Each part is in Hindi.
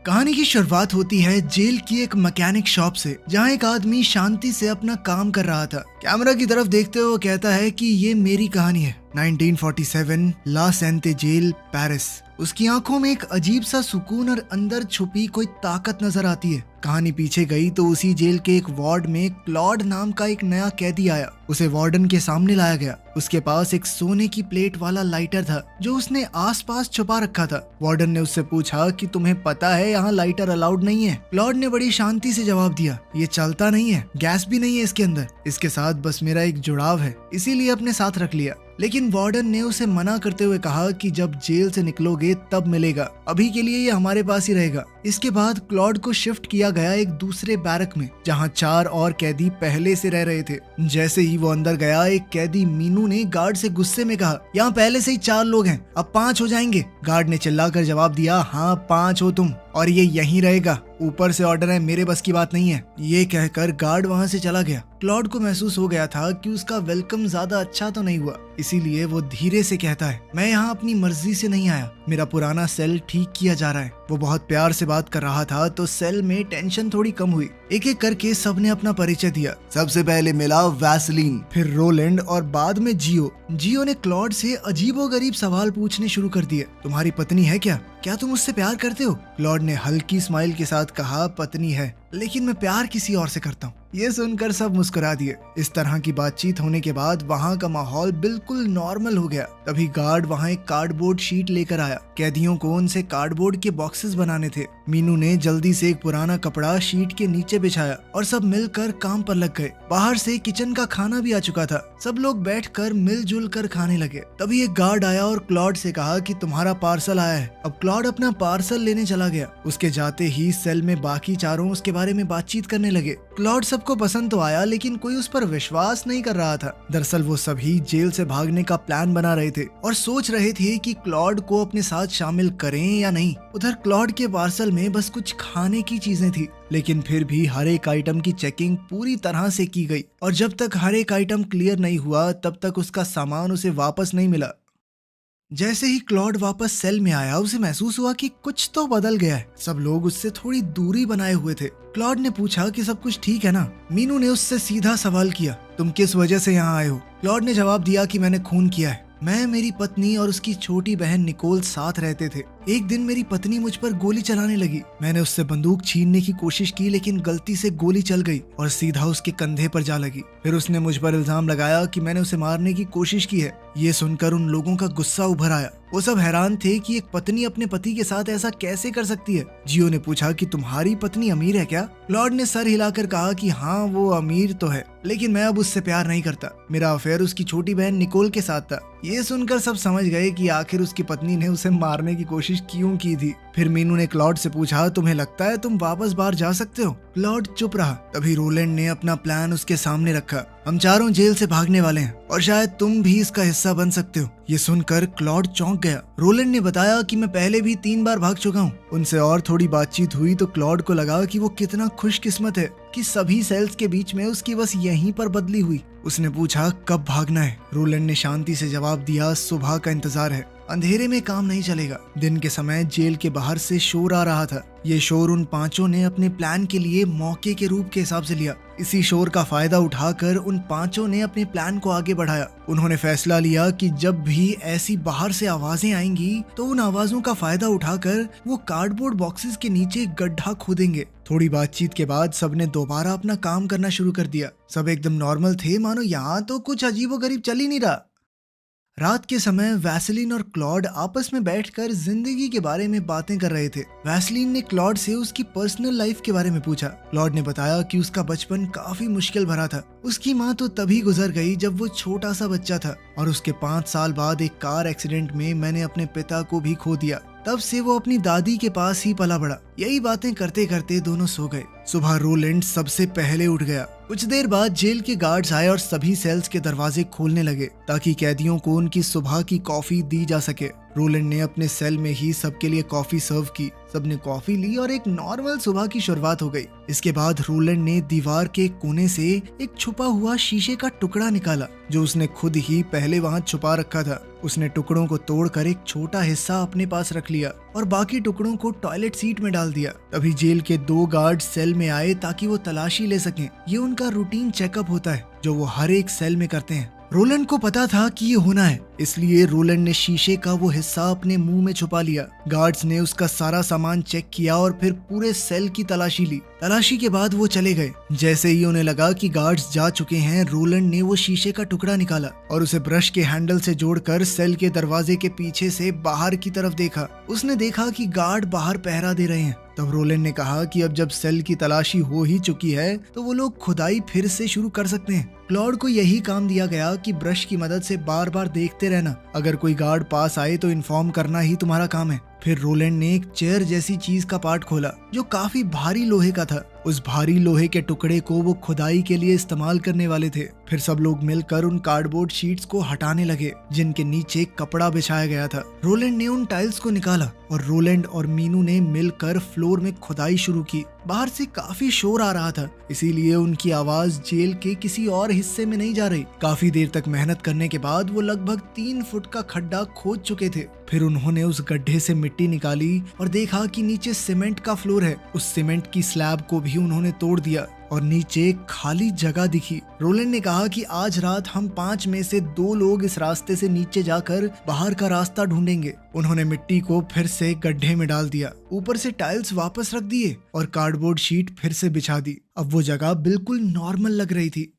कहानी की शुरुआत होती है जेल की एक मैकेनिक शॉप से, जहां एक आदमी शांति से अपना काम कर रहा था। कैमरा की तरफ देखते हुए कहता है कि ये मेरी कहानी है। 1947 ला सेंते जेल, पेरिस। उसकी आंखों में एक अजीब सा सुकून और अंदर छुपी कोई ताकत नजर आती है। कहानी पीछे गई तो उसी जेल के एक वार्ड में क्लॉड नाम का एक नया कैदी आया। उसे वार्डन के सामने लाया गया। उसके पास एक सोने की प्लेट वाला लाइटर था जो उसने आसपास छुपा रखा था। वार्डन ने उससे पूछा कि तुम्हें पता है यहाँ लाइटर अलाउड नहीं है। क्लॉड ने बड़ी शांति से जवाब दिया, ये चलता नहीं है, गैस भी नहीं है इसके अंदर, इसके साथ बस मेरा एक जुड़ाव है, इसीलिए अपने साथ रख लिया। लेकिन वार्डन ने उसे मना करते हुए कहा कि जब जेल से निकलोगे तब मिलेगा, अभी के लिए ये हमारे पास ही रहेगा। इसके बाद क्लॉड को शिफ्ट किया गया एक दूसरे बैरक में, जहां 4 और कैदी पहले से रह रहे थे। जैसे ही वो अंदर गया, एक कैदी मीनू ने गार्ड से गुस्से में कहा, यहाँ पहले से ही 4 लोग हैं, अब 5 हो जाएंगे। गार्ड ने चिल्लाकर जवाब दिया, हाँ 5 हो तुम, और ये यहीं रहेगा, ऊपर से ऑर्डर है, मेरे बस की बात नहीं है। ये कहकर गार्ड वहां से चला गया। क्लॉड को महसूस हो गया था कि उसका वेलकम ज्यादा अच्छा तो नहीं हुआ, इसीलिए वो धीरे से कहता है, मैं यहाँ अपनी मर्जी से नहीं आया, मेरा पुराना सेल ठीक किया जा रहा है। वो बहुत प्यार से बात कर रहा था तो सेल में टेंशन थोड़ी कम हुई। एक एक करके सबने अपना परिचय दिया। सबसे पहले मिला वैसलीन, फिर रोलैंड और बाद में जियो। जियो ने क्लॉड से अजीबोगरीब सवाल पूछने शुरू कर दिए। तुम्हारी पत्नी है क्या तुम उससे प्यार करते हो? क्लॉड ने हल्की स्माइल के साथ कहा, पत्नी है, लेकिन मैं प्यार किसी और से करता हूँ। ये सुनकर सब मुस्कुरा दिए। इस तरह की बातचीत होने के बाद वहाँ का माहौल बिल्कुल नॉर्मल हो गया। तभी गार्ड वहाँ एक कार्डबोर्ड शीट लेकर आया। कैदियों को उनसे कार्डबोर्ड के बॉक्सेस बनाने थे। मीनू ने जल्दी से एक पुराना कपड़ा शीट के नीचे बिछाया और सब मिलकर काम पर लग गए। बाहर से किचन का खाना भी आ चुका था। सब लोग बैठकर मिलजुल कर खाने लगे। तभी एक गार्ड आया और क्लॉड से कहा कि तुम्हारा पार्सल आया है। अब क्लॉड अपना पार्सल लेने चला गया। उसके जाते ही सेल में बाकी चारों उसके बारे में बातचीत करने लगे। क्लॉड सबको पसंद तो आया, लेकिन कोई उस पर विश्वास नहीं कर रहा था। दरअसल वो सभी जेल से भागने का प्लान बना रहे थे और सोच रहे थे कि क्लॉड को अपने साथ शामिल करें या नहीं। उधर क्लॉड के पार्सल में बस कुछ खाने की चीजें थी, लेकिन फिर भी हर एक आइटम की चेकिंग पूरी तरह से की गई और जब तक हर एक आइटम क्लियर नहीं हुआ तब तक उसका सामान उसे वापस नहीं मिला। जैसे ही क्लॉड वापस सेल में आया, उसे महसूस हुआ कि कुछ तो बदल गया है। सब लोग उससे थोड़ी दूरी बनाए हुए थे। क्लॉड ने पूछा कि सब कुछ ठीक है ना? मीनू ने उससे सीधा सवाल किया, तुम किस वजह से यहाँ आए हो? क्लॉड ने जवाब दिया कि मैंने खून किया है। मैं, मेरी पत्नी और उसकी छोटी बहन निकोल साथ रहते थे। एक दिन मेरी पत्नी मुझ पर गोली चलाने लगी। मैंने उससे बंदूक छीनने की कोशिश की, लेकिन गलती से गोली चल गई और सीधा उसके कंधे पर जा लगी। फिर उसने मुझ पर इल्जाम लगाया कि मैंने उसे मारने की कोशिश की है। ये सुनकर उन लोगों का गुस्सा उभर आया। वो सब हैरान थे कि एक पत्नी अपने पति के साथ ऐसा कैसे कर सकती है। जियो ने पूछा कि तुम्हारी पत्नी अमीर है क्या? क्लॉड ने सर हिलाकर कहा कि हाँ, वो अमीर तो है, लेकिन मैं अब उससे प्यार नहीं करता। मेरा अफेयर उसकी छोटी बहन निकोल के साथ था। ये सुनकर सब समझ गए कि आखिर उसकी पत्नी ने उसे मारने की कोशिश क्यों की थी। फिर मीनू ने क्लॉड से पूछा, तुम्हें लगता है तुम वापस बाहर जा सकते हो? क्लॉड चुप रहा। तभी रोलैंड ने अपना प्लान उसके सामने रखा। हम चारों जेल से भागने वाले हैं और शायद तुम भी इसका हिस्सा बन सकते हो। ये सुनकर क्लॉड चौंक गया। रोलैंड ने बताया कि मैं पहले भी 3 बार भाग चुका हूँ। उनसे और थोड़ी बातचीत हुई तो क्लॉड को लगा कि वो कितना खुशकिस्मत है कि सभी सेल्स के बीच में उसकी बस यहीं पर बदली हुई। उसने पूछा, कब भागना है? रोलैंड ने शांति से जवाब दिया, सुबह का इंतजार है, अंधेरे में काम नहीं चलेगा। दिन के समय जेल के बाहर से शोर आ रहा था। ये शोर उन 5 ने अपने प्लान के लिए मौके के रूप के हिसाब से लिया। इसी शोर का फायदा उठाकर उन 5 ने अपने प्लान को आगे बढ़ाया। उन्होंने फैसला लिया कि जब भी ऐसी बाहर से आवाजें आएंगी तो उन आवाजों का फायदा उठाकर वो कार्डबोर्ड बॉक्सेस के नीचे गड्ढा खोदेंगे। थोड़ी बातचीत के बाद सबने दोबारा अपना काम करना शुरू कर दिया। सब एकदम नॉर्मल थे, मानो यहाँ तो कुछ अजीबोगरीब चल ही नहीं रहा। रात के समय वैसलीन और क्लॉड आपस में बैठकर जिंदगी के बारे में बातें कर रहे थे। वैसलीन ने क्लॉड से उसकी पर्सनल लाइफ के बारे में पूछा। क्लॉड ने बताया कि उसका बचपन काफी मुश्किल भरा था। उसकी माँ तो तभी गुजर गई जब वो छोटा सा बच्चा था और उसके 5 साल बाद एक कार एक्सीडेंट में मैंने अपने पिता को भी खो दिया। तब से वो अपनी दादी के पास ही पला बड़ा। यही बातें करते करते दोनों सो गए। सुबह रोलैंड सबसे पहले उठ गया। कुछ देर बाद जेल के गार्ड्स आए और सभी सेल्स के दरवाजे खोलने लगे ताकि कैदियों को उनकी सुबह की कॉफी दी जा सके। रोलैंड ने अपने सेल में ही सबके लिए कॉफी सर्व की। सबने कॉफी ली और एक नॉर्मल सुबह की शुरुआत हो गई। इसके बाद रोलैंड ने दीवार के कोने से एक छुपा हुआ शीशे का टुकड़ा निकाला जो उसने खुद ही पहले वहां छुपा रखा था। उसने टुकड़ों को तोड़कर एक छोटा हिस्सा अपने पास रख लिया और बाकी टुकड़ों को टॉयलेट सीट में डाल दिया। तभी जेल के 2 गार्ड सेल में आए ताकि वो तलाशी ले सकें। ये उनका रूटीन चेकअप होता है जो वो हर एक सेल में करते हैं। रोलैंड को पता था कि ये होना है, इसलिए रोलैंड ने शीशे का वो हिस्सा अपने मुंह में छुपा लिया। गार्ड्स ने उसका सारा सामान चेक किया और फिर पूरे सेल की तलाशी ली। तलाशी के बाद वो चले गए। जैसे ही उन्हें लगा कि गार्ड्स जा चुके हैं, रोलैंड ने वो शीशे का टुकड़ा निकाला और उसे ब्रश के हैंडल से जोड़कर सेल के दरवाजे के पीछे से बाहर की तरफ देखा। उसने देखा कि गार्ड बाहर पहरा दे रहे हैं। तब रोलैंड ने कहा कि अब जब सेल की तलाशी हो ही चुकी है तो वो लोग खुदाई फिर से शुरू कर सकते हैं। क्लॉड को यही काम दिया गया कि ब्रश की मदद से बार बार देखते रहना। अगर कोई गार्ड पास आए तो इन्फॉर्म करना ही तुम्हारा काम है। फिर रोलैंड ने एक चेयर जैसी चीज का पार्ट खोला जो काफी भारी लोहे का था। उस भारी लोहे के टुकड़े को वो खुदाई के लिए इस्तेमाल करने वाले थे। फिर सब लोग मिलकर उन कार्डबोर्ड शीट्स को हटाने लगे जिनके नीचे कपड़ा बिछाया गया था। रोलैंड ने उन टाइल्स को निकाला और रोलैंड और मीनू ने मिलकर फ्लोर में खुदाई शुरू की। बाहर से काफी शोर आ रहा था, इसीलिए उनकी आवाज जेल के किसी और हिस्से में नहीं जा रही। काफी देर तक मेहनत करने के बाद वो लगभग 3 फुट का खड्डा खोद चुके थे। फिर उन्होंने उस गड्ढे से मिट्टी निकाली और देखा कि नीचे सीमेंट का फ्लोर है। उस सीमेंट की स्लैब को भी उन्होंने तोड़ दिया और नीचे खाली जगह दिखी। रोलैंड ने कहा कि आज रात हम 5 में से 2 लोग इस रास्ते से नीचे जाकर बाहर का रास्ता ढूंढेंगे। उन्होंने मिट्टी को फिर से गड्ढे में डाल दिया, ऊपर से टाइल्स वापस रख दिए और कार्डबोर्ड शीट फिर से बिछा दी। अब वो जगह बिल्कुल नॉर्मल लग रही थी।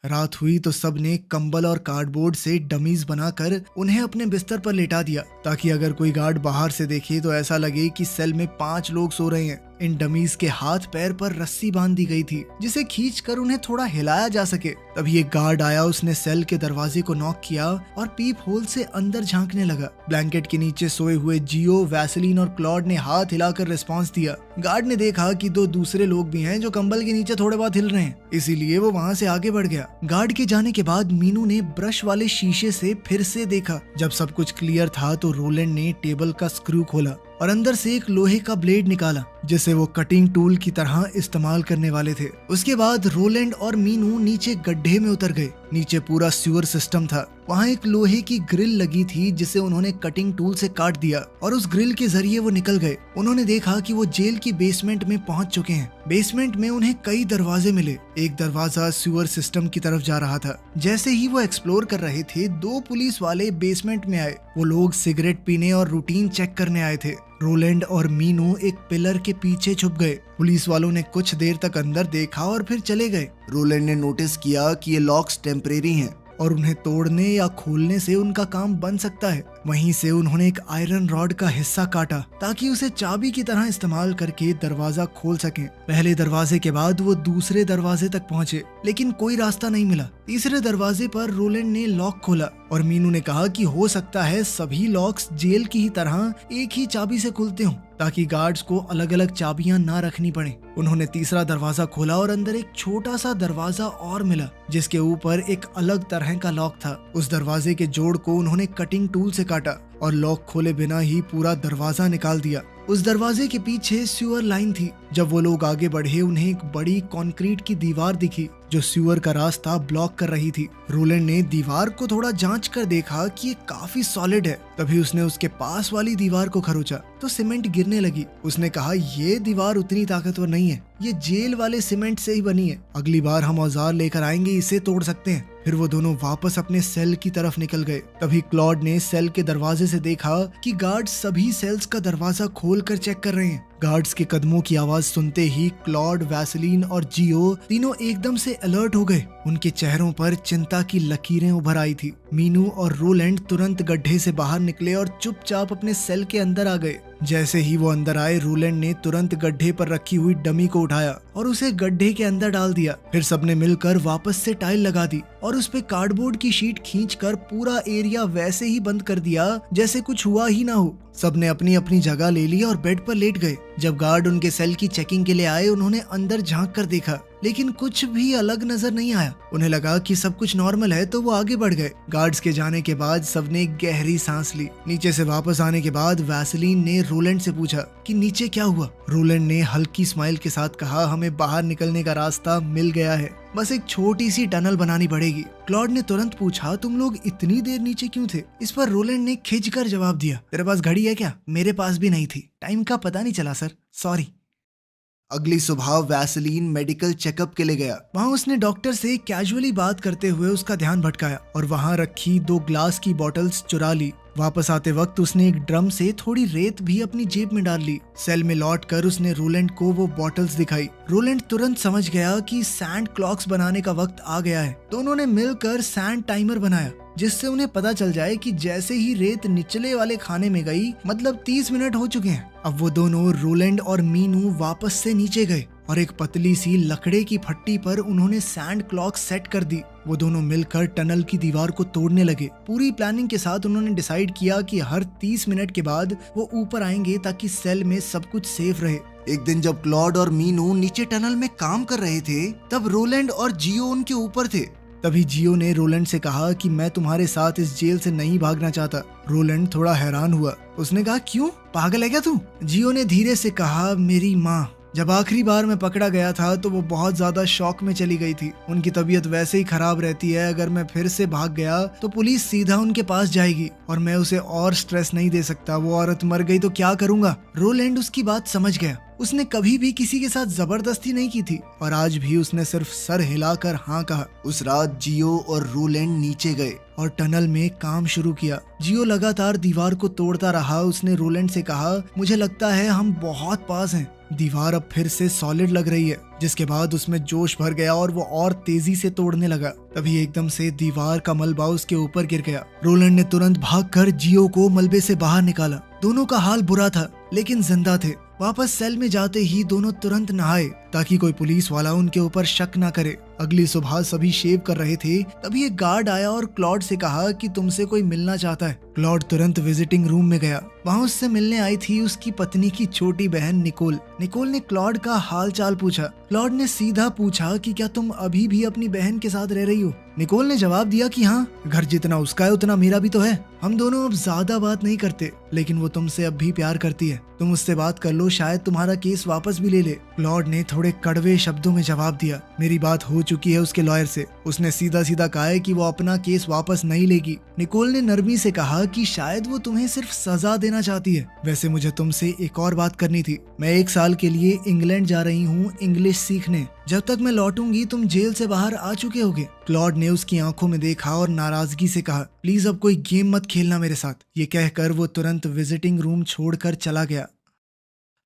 रात हुई तो सबने कंबल और कार्डबोर्ड से डमीज बनाकर उन्हें अपने बिस्तर पर लेटा दिया ताकि अगर कोई गार्ड बाहर से देखे तो ऐसा लगे कि सेल में 5 लोग सो रहे हैं। इन डमीज के हाथ पैर पर रस्सी बांध दी गई थी जिसे खींचकर उन्हें थोड़ा हिलाया जा सके। तभी एक गार्ड आया, उसने सेल के दरवाजे को नॉक किया और पीप होल से अंदर झांकने लगा। ब्लैंकेट के नीचे सोए हुए जियो, वैसलीन और क्लॉड ने हाथ हिलाकर रिस्पॉन्स दिया। गार्ड ने देखा कि 2 दूसरे लोग भी हैं जो कंबल के नीचे थोड़े बहुत हिल रहे हैं, इसीलिए वो वहाँ से आगे बढ़ गया। गार्ड के जाने के बाद मीनू ने ब्रश वाले शीशे से फिर से देखा। जब सब कुछ क्लियर था तो रोलैंड ने टेबल का स्क्रू खोला और अंदर से एक लोहे का ब्लेड निकाला जिसे वो कटिंग टूल की तरह इस्तेमाल करने वाले थे। उसके बाद रोलैंड और मीनू नीचे गड्ढे में उतर गए। नीचे पूरा सीवर सिस्टम था। वहाँ एक लोहे की ग्रिल लगी थी जिसे उन्होंने कटिंग टूल से काट दिया और उस ग्रिल के जरिए वो निकल गए। उन्होंने देखा कि वो जेल की बेसमेंट में पहुंच चुके हैं। बेसमेंट में उन्हें कई दरवाजे मिले। एक दरवाजा सीवर सिस्टम की तरफ जा रहा था। जैसे ही वो एक्सप्लोर कर रहे थे, 2 पुलिस वाले बेसमेंट में आए। वो लोग सिगरेट पीने और रूटीन चेक करने आए थे। रोलैंड और मीनू एक पिलर के पीछे छुप गए। पुलिस वालों ने कुछ देर तक अंदर देखा और फिर चले गए। रोलैंड ने नोटिस किया कि ये लॉक्स टेम्परेरी हैं और उन्हें तोड़ने या खोलने से उनका काम बन सकता है। वहीं से उन्होंने एक आयरन रॉड का हिस्सा काटा ताकि उसे चाबी की तरह इस्तेमाल करके दरवाजा खोल सकें। पहले दरवाजे के बाद वो दूसरे दरवाजे तक पहुंचे, लेकिन कोई रास्ता नहीं मिला। तीसरे दरवाजे पर रोलैंड ने लॉक खोला और मीनू ने कहा कि हो सकता है सभी लॉक्स जेल की ही तरह एक ही चाबी से खुलते हों ताकि गार्ड्स को अलग अलग चाबियां ना रखनी पड़े। उन्होंने तीसरा दरवाजा खोला और अंदर एक छोटा सा दरवाजा और मिला जिसके ऊपर एक अलग तरह का लॉक था। उस दरवाजे के जोड़ को उन्होंने कटिंग टूल से काटा और लॉक खोले बिना ही पूरा दरवाजा निकाल दिया। उस दरवाजे के पीछे सीवर लाइन थी। जब वो लोग आगे बढ़े, उन्हें एक बड़ी कंक्रीट की दीवार दिखी जो सीवर का रास्ता ब्लॉक कर रही थी। रोलैंड ने दीवार को थोड़ा जांच कर देखा कि ये काफी सॉलिड है। तभी उसने उसके पास वाली दीवार को खरोचा तो सीमेंट गिरने लगी। उसने कहा, ये दीवार उतनी ताकतवर नहीं है, ये जेल वाले सीमेंट से ही बनी है। अगली बार हम औजार लेकर आएंगे, इसे तोड़ सकते हैं। फिर वो दोनों वापस अपने सेल की तरफ निकल गए। तभी क्लॉड ने सेल के दरवाजे से देखा कि गार्ड सभी सेल्स का दरवाजा खोलकर चेक कर रहे हैं। गार्ड्स के कदमों की आवाज सुनते ही क्लॉड, वैसलीन और जियो तीनों एकदम से अलर्ट हो गए। उनके चेहरों पर चिंता की लकीरें उभर आई थी। मीनू और रोलैंड तुरंत गड्ढे से बाहर निकले और चुपचाप अपने सेल के अंदर आ गए। जैसे ही वो अंदर आए, रोलैंड ने तुरंत गड्ढे पर रखी हुई डमी को उठाया और उसे गड्ढे के अंदर डाल दिया। फिर सबने मिलकर वापस से टाइल लगा दी और उस पे कार्डबोर्ड की शीट खींचकर पूरा एरिया वैसे ही बंद कर दिया जैसे कुछ हुआ ही ना हो। सबने अपनी अपनी जगह ले ली और बेड पर लेट गए। जब गार्ड उनके सेल की चेकिंग के लिए आए, उन्होंने अंदर झांक कर देखा, लेकिन कुछ भी अलग नजर नहीं आया। उन्हें लगा कि सब कुछ नॉर्मल है, तो वो आगे बढ़ गए। गार्ड्स के जाने के बाद सबने एक गहरी सांस ली। नीचे से वापस आने के बाद वैसलीन ने रोलैंड से पूछा कि नीचे क्या हुआ। रोलैंड ने हल्की स्माइल के साथ कहा, हमें बाहर निकलने का रास्ता मिल गया है, बस एक छोटी सी टनल बनानी पड़ेगी। क्लॉड ने तुरंत पूछा, तुम लोग इतनी देर नीचे क्यों थे? इस पर रोलैंड ने खिंचकर जवाब दिया, तेरे पास घड़ी है क्या? मेरे पास भी नहीं थी, टाइम का पता नहीं चला सर, सॉरी। अगली सुबह वैसलीन मेडिकल चेकअप के लिए गया। वहाँ उसने डॉक्टर से कैजुअली बात करते हुए उसका ध्यान भटकाया और वहाँ रखी 2 ग्लास की बोतल्स चुरा ली। वापस आते वक्त उसने एक ड्रम से थोड़ी रेत भी अपनी जेब में डाल ली। सेल में लौटकर उसने रोलैंड को वो बॉटल्स दिखाई। रोलैंड तुरंत समझ गया कि सैंड क्लॉक्स बनाने का वक्त आ गया है। दोनों ने मिलकर सैंड टाइमर बनाया, जिससे उन्हें पता चल जाए कि जैसे ही रेत निचले वाले खाने में गई, मतलब 30 मिनट हो चुके हैं। अब वो दोनों, रोलैंड और मीनू, वापस से नीचे गए और एक पतली सी लकड़े की फट्टी पर उन्होंने सैंड क्लॉक सेट कर दी। वो दोनों मिलकर टनल की दीवार को तोड़ने लगे। पूरी प्लानिंग के साथ उन्होंने डिसाइड किया कि हर 30 मिनट के बाद वो ऊपर आएंगे ताकि सेल में सब कुछ सेफ रहे। एक दिन जब क्लॉड और मीनू नीचे टनल में काम कर रहे थे, तब रोलैंड और जियो उनके ऊपर थे। तभी जियो ने रोलैंड से कहा कि मैं तुम्हारे साथ इस जेल से नहीं भागना चाहता। रोलैंड थोड़ा हैरान हुआ। उसने कहा, क्यों, पागल है क्या तू? जियो ने धीरे से कहा, मेरी माँ। जब आखिरी बार मैं पकड़ा गया था तो वो बहुत ज्यादा शॉक में चली गई थी। उनकी तबीयत वैसे ही खराब रहती है, अगर मैं फिर से भाग गया तो पुलिस सीधा उनके पास जाएगी और मैं उसे और स्ट्रेस नहीं दे सकता। वो औरत मर गई तो क्या करूंगा? रोलैंड उसकी बात समझ गया। उसने कभी भी किसी के साथ जबरदस्ती नहीं की थी और आज भी उसने सिर्फ सर हिलाकर हाँ कहा। उस रात जियो और रोलैंड नीचे गए और टनल में काम शुरू किया। जियो लगातार दीवार को तोड़ता रहा। उसने रोलैंड से कहा, मुझे लगता है हम बहुत पास हैं। दीवार अब फिर से सॉलिड लग रही है, जिसके बाद उसमें जोश भर गया और वो और तेजी से तोड़ने लगा। तभी एकदम से दीवार का मलबा उसके ऊपर गिर गया। रोलैंड ने तुरंत भागकर जियो को मलबे से बाहर निकाला। दोनों का हाल बुरा था, लेकिन जिंदा थे। वापस सेल में जाते ही दोनों तुरंत नहाए ताकि कोई पुलिस वाला उनके ऊपर शक न करे। अगली सुबह सभी शेव कर रहे थे, तभी एक गार्ड आया और क्लॉड से कहा कि तुमसे कोई मिलना चाहता है। क्लॉड तुरंत विजिटिंग रूम में गया। वहाँ उससे मिलने आई थी उसकी पत्नी की छोटी बहन निकोल। निकोल ने क्लॉड का हाल चाल पूछा। क्लॉड ने सीधा पूछा कि क्या तुम अभी भी अपनी बहन के साथ रह रही हो? निकोल ने जवाब दिया कि हाँ, घर जितना उसका है उतना मेरा भी तो है। हम दोनों अब ज्यादा बात नहीं करते, लेकिन वो तुमसे अब भी प्यार करती है। तुम उससे बात कर लो, शायद तुम्हारा केस वापस भी ले ले। क्लॉड ने थोड़े कड़वे शब्दों में जवाब दिया, मेरी बात हो चुकी है उसके लॉयर से। उसने सीधा सीधा कहा है कि वो अपना केस वापस नहीं लेगी। निकोल ने नरमी से कहा कि शायद वो तुम्हें सिर्फ सजा देना चाहती है। वैसे मुझे तुमसे एक और बात करनी थी। मैं 1 साल के लिए इंग्लैंड जा रही हूँ इंग्लिश सीखने। जब तक मैं लौटूंगी तुम जेल से बाहर आ चुके होगे। क्लॉड ने उसकी आंखों में देखा और नाराजगी से कहा, प्लीज अब कोई गेम मत खेलना मेरे साथ। ये कहकर वो तुरंत विजिटिंग रूम छोड़कर चला गया।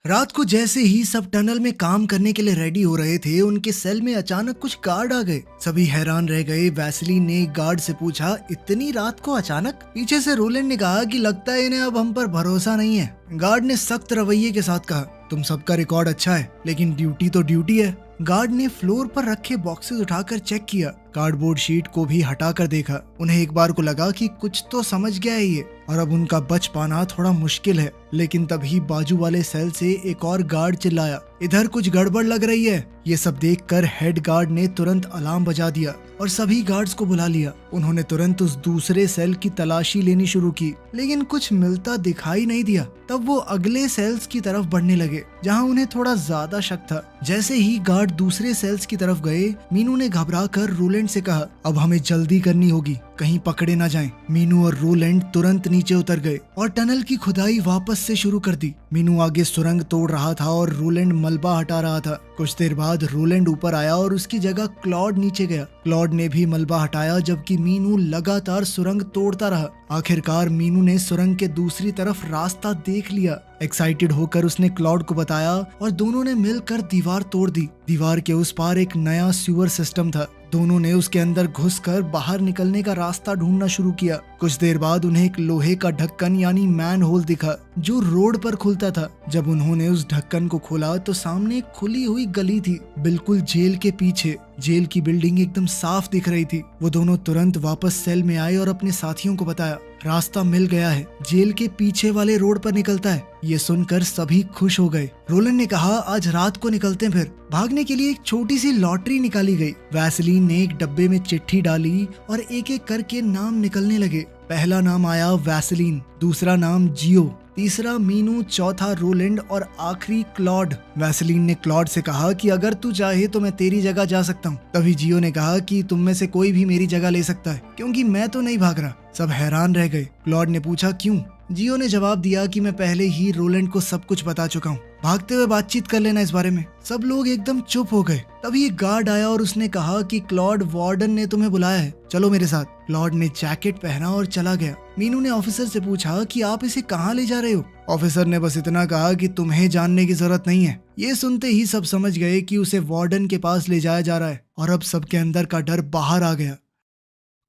रात को जैसे ही सब टनल में काम करने के लिए रेडी हो रहे थे, उनके सेल में अचानक कुछ गार्ड आ गए। सभी हैरान रह गए। वैसलीन ने गार्ड से पूछा, इतनी रात को अचानक? पीछे से रोलैंड ने कहा कि लगता है इन्हें अब हम पर भरोसा नहीं है। गार्ड ने सख्त रवैये के साथ कहा, तुम सबका रिकॉर्ड अच्छा है, लेकिन ड्यूटी तो ड्यूटी है। गार्ड ने फ्लोर पर रखे बॉक्सेस उठाकर चेक किया, कार्डबोर्ड शीट को भी हटाकर देखा। उन्हें एक बार को लगा कि कुछ तो समझ गया है ये, और अब उनका बच पाना थोड़ा मुश्किल है। लेकिन तभी बाजू वाले सेल से एक और गार्ड चिल्लाया, इधर कुछ गड़बड़ लग रही है। ये सब देखकर हेड गार्ड ने तुरंत अलार्म बजा दिया और सभी गार्ड्स को बुला लिया। उन्होंने तुरंत उस दूसरे सेल की तलाशी लेनी शुरू की, लेकिन कुछ मिलता दिखाई नहीं दिया। तब वो अगले सेल्स की तरफ बढ़ने लगे, जहां उन्हें थोड़ा ज्यादा शक था। जैसे ही गार्ड दूसरे सेल्स की तरफ गए, मीनू ने घबराकर रोलैंड से कहा, अब हमें जल्दी करनी होगी, कहीं पकड़े ना जाएं। मीनू और रोलैंड तुरंत नीचे उतर गए और टनल की खुदाई वापस से शुरू कर दी। मीनू आगे सुरंग तोड़ रहा था और रोलैंड मलबा हटा रहा था। कुछ देर बाद रोलैंड ऊपर आया और उसकी जगह क्लॉड नीचे गया। क्लॉड ने भी मलबा हटाया, जबकि मीनू लगातार सुरंग तोड़ता रहा। आखिरकार मीनू ने सुरंग के दूसरी तरफ रास्ता देख लिया। एक्साइटेड होकर उसने क्लॉड को बताया और दोनों ने मिलकर दीवार तोड़ दी। दीवार के उस पार एक नया सीवर सिस्टम था। दोनों ने उसके अंदर घुसकर बाहर निकलने का रास्ता ढूंढना शुरू किया। कुछ देर बाद उन्हें एक लोहे का ढक्कन यानी मैन होल दिखा, जो रोड पर खुलता था। जब उन्होंने उस ढक्कन को खोला तो सामने एक खुली हुई गली थी, बिल्कुल जेल के पीछे। जेल की बिल्डिंग एकदम साफ दिख रही थी। वो दोनों तुरंत वापस सेल में आए और अपने साथियों को बताया, रास्ता मिल गया है, जेल के पीछे वाले रोड पर निकलता है। ये सुनकर सभी खुश हो गए। रोलन ने कहा, आज रात को निकलते हैं। फिर भागने के लिए एक छोटी सी लॉटरी निकाली गई। वैसलीन ने एक डब्बे में चिट्ठी डाली और एक एक करके नाम निकलने लगे। पहला नाम आया वैसलीन, दूसरा नाम जियो, तीसरा मीनू, चौथा रोलैंड और आखिरी क्लॉड। वैसलीन ने क्लॉड से कहा कि अगर तू चाहे तो मैं तेरी जगह जा सकता हूँ। तभी जियो ने कहा कि तुम में से कोई भी मेरी जगह ले सकता है, क्योंकि मैं तो नहीं भाग रहा। सब हैरान रह गए। क्लॉड ने पूछा, क्यों? जियो ने जवाब दिया कि मैं पहले ही रोलैंड को सब कुछ बता चुका हूँ, भागते हुए बातचीत कर लेना इस बारे में। सब लोग एकदम चुप हो गए। तभी एक गार्ड आया और उसने कहा कि क्लॉड, वार्डन ने तुम्हें बुलाया है, चलो मेरे साथ। क्लॉड ने जैकेट पहना और चला गया। मीनू ने ऑफिसर से पूछा कि आप इसे कहाँ ले जा रहे हो? ऑफिसर ने बस इतना कहा कि तुम्हें जानने की जरूरत नहीं है। ये सुनते ही सब समझ गए कि उसे वार्डन के पास ले जाया जा रहा है और अब सबके अंदर का डर बाहर आ गया।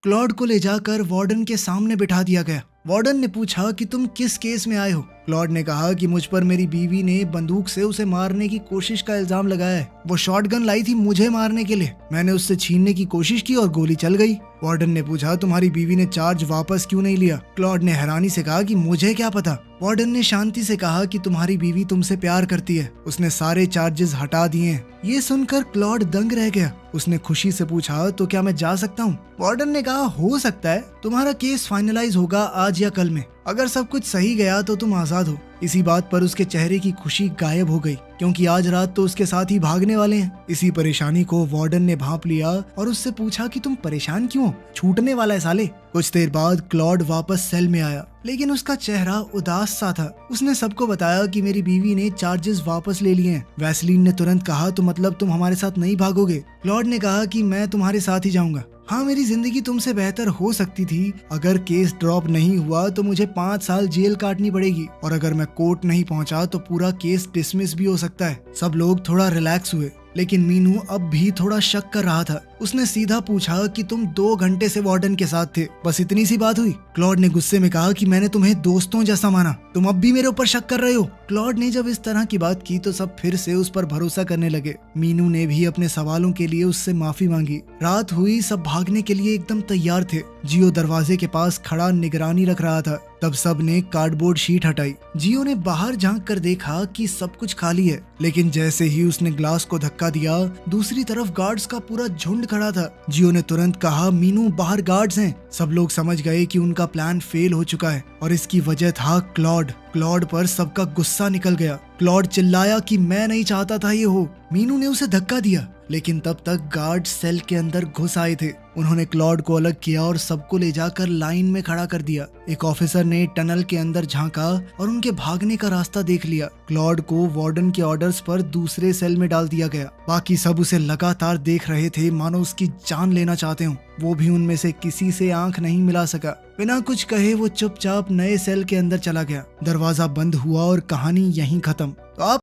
क्लॉड को ले जाकर वार्डन के सामने बिठा दिया गया। वार्डन ने पूछा कि तुम किस केस में आए हो? क्लॉड ने कहा कि मुझ पर मेरी बीवी ने बंदूक से उसे मारने की कोशिश का इल्जाम लगाया है। वो शॉटगन लाई थी मुझे मारने के लिए। मैंने उससे छीनने की कोशिश की और गोली चल गई। वार्डन ने पूछा, तुम्हारी बीवी ने चार्ज वापस क्यों नहीं लिया? क्लॉड ने हैरानी से कहा कि मुझे क्या पता। वार्डन ने शांति से कहा कि तुम्हारी बीवी तुमसे प्यार करती है, उसने सारे चार्जेस हटा दिए हैं। ये सुनकर क्लॉड दंग रह गया। उसने खुशी से पूछा, तो क्या मैं जा सकता हूँ? वार्डन ने कहा, हो सकता है, तुम्हारा केस फाइनलाइज होगा आज या कल में। अगर सब कुछ सही गया तो तुम आजाद हो। इसी बात पर उसके चेहरे की खुशी गायब हो गई, क्योंकि आज रात तो उसके साथ ही भागने वाले हैं। इसी परेशानी को वार्डन ने भांप लिया और उससे पूछा कि तुम परेशान क्यों हो? छूटने वाला है साले। कुछ देर बाद क्लॉड वापस सेल में आया, लेकिन उसका चेहरा उदास सा था। उसने सबको बताया कि मेरी बीवी ने चार्जेस वापस ले लिए हैं। वैसलीन ने तुरंत कहा, तो मतलब तुम हमारे साथ नहीं भागोगे? क्लॉड ने कहा कि मैं तुम्हारे साथ ही जाऊंगा। हाँ, मेरी जिंदगी तुमसे बेहतर हो सकती थी। अगर केस ड्रॉप नहीं हुआ तो मुझे 5 साल जेल काटनी पड़ेगी, और अगर मैं कोर्ट नहीं पहुंचा तो पूरा केस डिसमिस भी हो सकता है। सब लोग थोड़ा रिलैक्स हुए, लेकिन मीनू अब भी थोड़ा शक कर रहा था। उसने सीधा पूछा कि तुम 2 घंटे से वार्डन के साथ थे, बस इतनी सी बात हुई? क्लॉड ने गुस्से में कहा कि मैंने तुम्हें दोस्तों जैसा माना, तुम अब भी मेरे ऊपर शक कर रहे हो। क्लॉड ने जब इस तरह की बात की तो सब फिर से उस पर भरोसा करने लगे। मीनू ने भी अपने सवालों के लिए उससे माफी मांगी। रात हुई, सब भागने के लिए एकदम तैयार थे। जियो दरवाजे के पास खड़ा निगरानी रख रहा था। तब सब ने कार्डबोर्ड शीट हटाई। जियो ने बाहर झांक कर देखा कि सब कुछ खाली है, लेकिन जैसे ही उसने ग्लास को धक्का दिया, दूसरी तरफ गार्ड्स का पूरा झुंड खड़ा था। जियो ने तुरंत कहा, मीनू, बाहर गार्ड्स हैं। सब लोग समझ गए कि उनका प्लान फेल हो चुका है, और इसकी वजह था क्लॉड। क्लॉड पर सबका गुस्सा निकल गया। क्लॉड चिल्लाया कि मैं नहीं चाहता था ये हो। मीनू ने उसे धक्का दिया, लेकिन तब तक गार्ड सेल के अंदर घुस आए थे। उन्होंने क्लॉड को अलग किया और सबको ले जाकर लाइन में खड़ा कर दिया। एक ऑफिसर ने टनल के अंदर झांका और उनके भागने का रास्ता देख लिया। क्लॉड को वार्डन के ऑर्डर्स पर दूसरे सेल में डाल दिया गया। बाकी सब उसे लगातार देख रहे थे, मानो उसकी जान लेना चाहते हों। वो भी उनमें से किसी से आंख नहीं मिला सका। बिना कुछ कहे वो चुपचाप नए सेल के अंदर चला गया। दरवाजा बंद हुआ और कहानी यहीं खत्म। तो आप